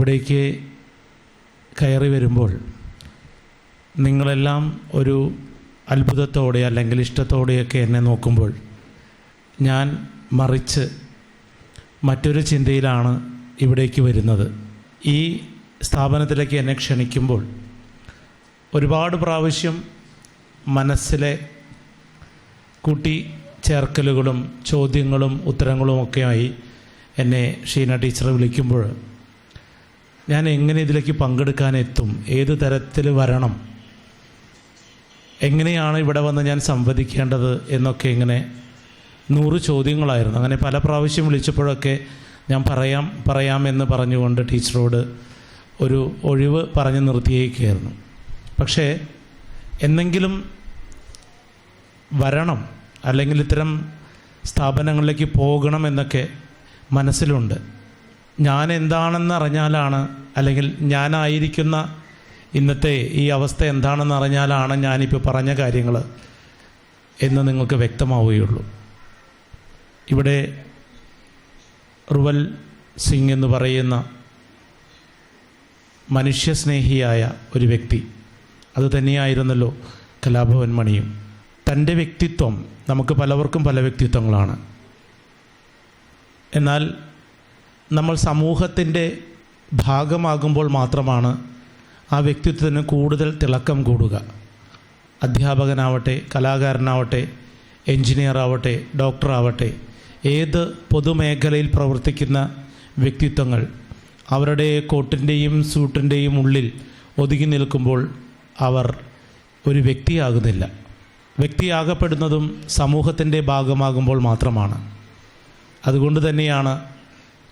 ഇവിടേക്ക് കയറി വരുമ്പോൾ നിങ്ങളെല്ലാം ഒരു അത്ഭുതത്തോടെ അല്ലെങ്കിൽ ഇഷ്ടത്തോടെയൊക്കെ എന്നെ നോക്കുമ്പോൾ ഞാൻ മറിച്ച് മറ്റൊരു ചിന്തയിലാണ് ഇവിടേക്ക് വരുന്നത്. ഈ സ്ഥാപനത്തിലേക്ക് എന്നെ ക്ഷണിക്കുമ്പോൾ ഒരുപാട് പ്രാവശ്യം മനസ്സിലെ കൂട്ടിച്ചേർക്കലുകളും ചോദ്യങ്ങളും ഉത്തരങ്ങളുമൊക്കെയായി എന്നെ ഷീന ടീച്ചർ വിളിക്കുമ്പോൾ ഞാൻ എങ്ങനെ ഇതിലേക്ക് പങ്കെടുക്കാനെത്തും, ഏത് തരത്തിൽ വരണം, എങ്ങനെയാണ് ഇവിടെ വന്ന് ഞാൻ സംവദിക്കേണ്ടത് എന്നൊക്കെ ഇങ്ങനെ 100 ചോദ്യങ്ങളായിരുന്നു. അങ്ങനെ പല പ്രാവശ്യം വിളിച്ചപ്പോഴൊക്കെ ഞാൻ പറയാം എന്ന് പറഞ്ഞുകൊണ്ട് ടീച്ചറോട് ഒരു ഒഴിവ് പറഞ്ഞു നിർത്തിയേക്കായിരുന്നു. പക്ഷേ എന്നെങ്കിലും വരണം, അല്ലെങ്കിൽ ഇത്തരം സ്ഥാപനങ്ങളിലേക്ക് പോകണം എന്നൊക്കെ മനസ്സിലുണ്ട്. ഞാൻ എന്താണെന്ന് അറിഞ്ഞാലാണ്, അല്ലെങ്കിൽ ഞാനായിരിക്കുന്ന ഇന്നത്തെ ഈ അവസ്ഥ എന്താണെന്ന് അറിഞ്ഞാലാണ് ഞാനിപ്പോൾ പറഞ്ഞ കാര്യങ്ങൾ എന്ന് നിങ്ങൾക്ക് വ്യക്തമാവുകയുള്ളൂ. ഇവിടെ റുവൽ സിംഗ് എന്ന് പറയുന്ന മനുഷ്യസ്നേഹിയായ ഒരു വ്യക്തി, അത് തന്നെയായിരുന്നല്ലോ കലാഭവൻ മണിയും. തൻ്റെ വ്യക്തിത്വം, നമുക്ക് പലവർക്കും പല വ്യക്തിത്വങ്ങളാണ്. എന്നാൽ നമ്മൾ സമൂഹത്തിൻ്റെ ഭാഗമാകുമ്പോൾ മാത്രമാണ് ആ വ്യക്തിത്വത്തിന് കൂടുതൽ തിളക്കം കൂടുക. അധ്യാപകനാവട്ടെ, കലാകാരനാവട്ടെ, എൻജിനീയറാവട്ടെ, ഡോക്ടറാവട്ടെ, ഏത് പൊതുമേഖലയിൽ പ്രവർത്തിക്കുന്ന വ്യക്തിത്വങ്ങൾ അവരുടെ കോട്ടിൻ്റെയും സൂട്ടിൻ്റെയും ഉള്ളിൽ ഒതുങ്ങി നിൽക്കുമ്പോൾ അവർ ഒരു വ്യക്തിയാകുന്നില്ല. വ്യക്തിയാകപ്പെടുന്നതും സമൂഹത്തിൻ്റെ ഭാഗമാകുമ്പോൾ മാത്രമാണ്. അതുകൊണ്ട് തന്നെയാണ്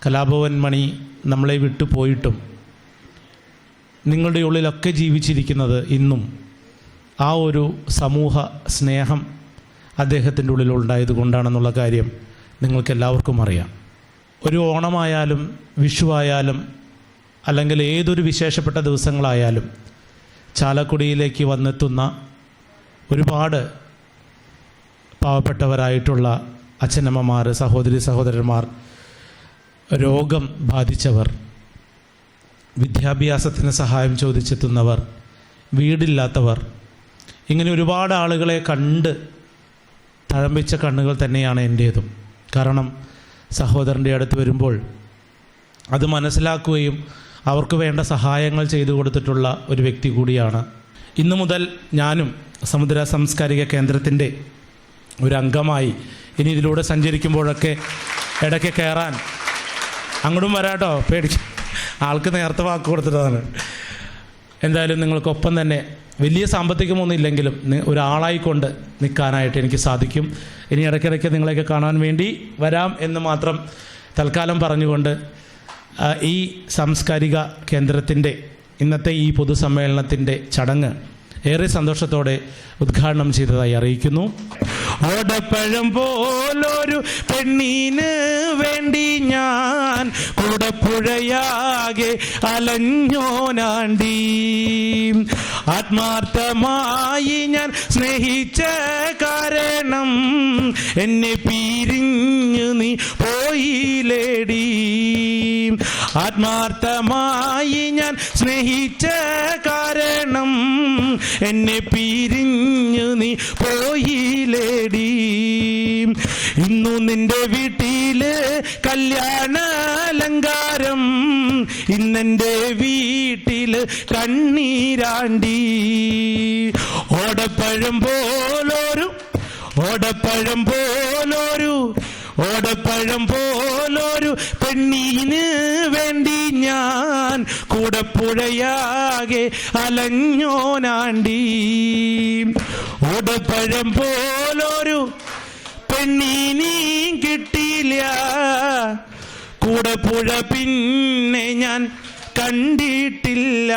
കലാഭവൻ മണി നമ്മളെ വിട്ടു പോയിട്ടും നിങ്ങളുടെ ഉള്ളിലൊക്കെ ജീവിച്ചിരിക്കുന്നത് ഇന്നും ആ ഒരു സമൂഹ സ്നേഹം അദ്ദേഹത്തിൻ്റെ ഉള്ളിലുണ്ടായത് കൊണ്ടാണെന്നുള്ള കാര്യം നിങ്ങൾക്കെല്ലാവർക്കും അറിയാം. ഒരു ഓണമായാലും വിഷുവായാലും അല്ലെങ്കിൽ ഏതൊരു വിശേഷപ്പെട്ട ദിവസങ്ങളായാലും ചാലക്കുടിയിലേക്ക് വന്നെത്തുന്ന ഒരുപാട് പാവപ്പെട്ടവരായിട്ടുള്ള അച്ഛനമ്മമാർ, സഹോദരി സഹോദരന്മാർ, രോഗം ബാധിച്ചവർ, വിദ്യാഭ്യാസത്തിന് സഹായം ചോദിച്ചെത്തുന്നവർ, വീടില്ലാത്തവർ, ഇങ്ങനെ ഒരുപാട് ആളുകളെ കണ്ട് തഴമ്പിച്ച കണ്ണുകൾ തന്നെയാണ് എൻ്റേതും. കാരണം സഹോദരൻ്റെ അടുത്ത് വരുമ്പോൾ അത് മനസ്സിലാക്കുകയും അവർക്ക് വേണ്ട സഹായങ്ങൾ ചെയ്തു കൊടുത്തിട്ടുള്ള ഒരു വ്യക്തി കൂടിയാണ്. ഇന്നു മുതൽ ഞാനും സമുദ്ര സാംസ്കാരിക കേന്ദ്രത്തിൻ്റെ ഒരു അംഗമായി ഇനി ഇതിലൂടെ സഞ്ചരിക്കുമ്പോഴൊക്കെ ഇടയ്ക്ക് കയറാൻ അങ്ങോട്ടും വരാട്ടോ, പേടിക്കും, ആൾക്ക് നേരത്തെ വാക്ക് കൊടുത്തിട്ടതാണ്. എന്തായാലും നിങ്ങൾക്കൊപ്പം തന്നെ വലിയ സാമ്പത്തികമൊന്നും ഇല്ലെങ്കിലും ഒരാളായിക്കൊണ്ട് നിൽക്കാനായിട്ട് എനിക്ക് സാധിക്കും. ഇനി ഇടയ്ക്കിടയ്ക്ക് നിങ്ങളെയൊക്കെ കാണാൻ വേണ്ടി വരാം എന്ന് മാത്രം തൽക്കാലം പറഞ്ഞുകൊണ്ട് ഈ സാംസ്കാരിക കേന്ദ്രത്തിൻ്റെ ഇന്നത്തെ ഈ പൊതുസമ്മേളനത്തിൻ്റെ ചടങ്ങ് ഏറെ സന്തോഷത്തോടെ ഉദ്ഘാടനം ചെയ്തതായി അറിയിക്കുന്നു. ഓടപ്പഴം പോലൊരു പെണ്ണിന് വേണ്ടി ഞാൻ കൂടപ്പുഴയാകെ അലഞ്ഞോനാണ്ടി, ആത്മാർത്ഥമായി ഞാൻ സ്നേഹിച്ച കാരണം എന്നെ പിരിഞ്ഞു നീ പോയില്ലേടി, ആത്മാർത്ഥമായി ഞാൻ സ്നേഹിച്ച കാരണം എന്നെ പിരിഞ്ഞു നീ പോയില്ലേടി, ഇന്നു നിന്റെ വീട്ടില് കല്യാണ അലങ്കാരം, ഇന്നെൻ്റെ വീട്ടില് കണ്ണീരാണ്ടി, ഓടപ്പഴം പോലൊരു പെണ്ണിന് വേണ്ടി ഞാൻ കൂടപ്പുഴയാകെ അലഞ്ഞോനാണ്ടി, ഓടപ്പഴം പോലൊരു പെണ്ണിനീ കിട്ടിയില്ല, കൂടപ്പുഴ പിന്നെ ഞാൻ കണ്ടിട്ടില്ല.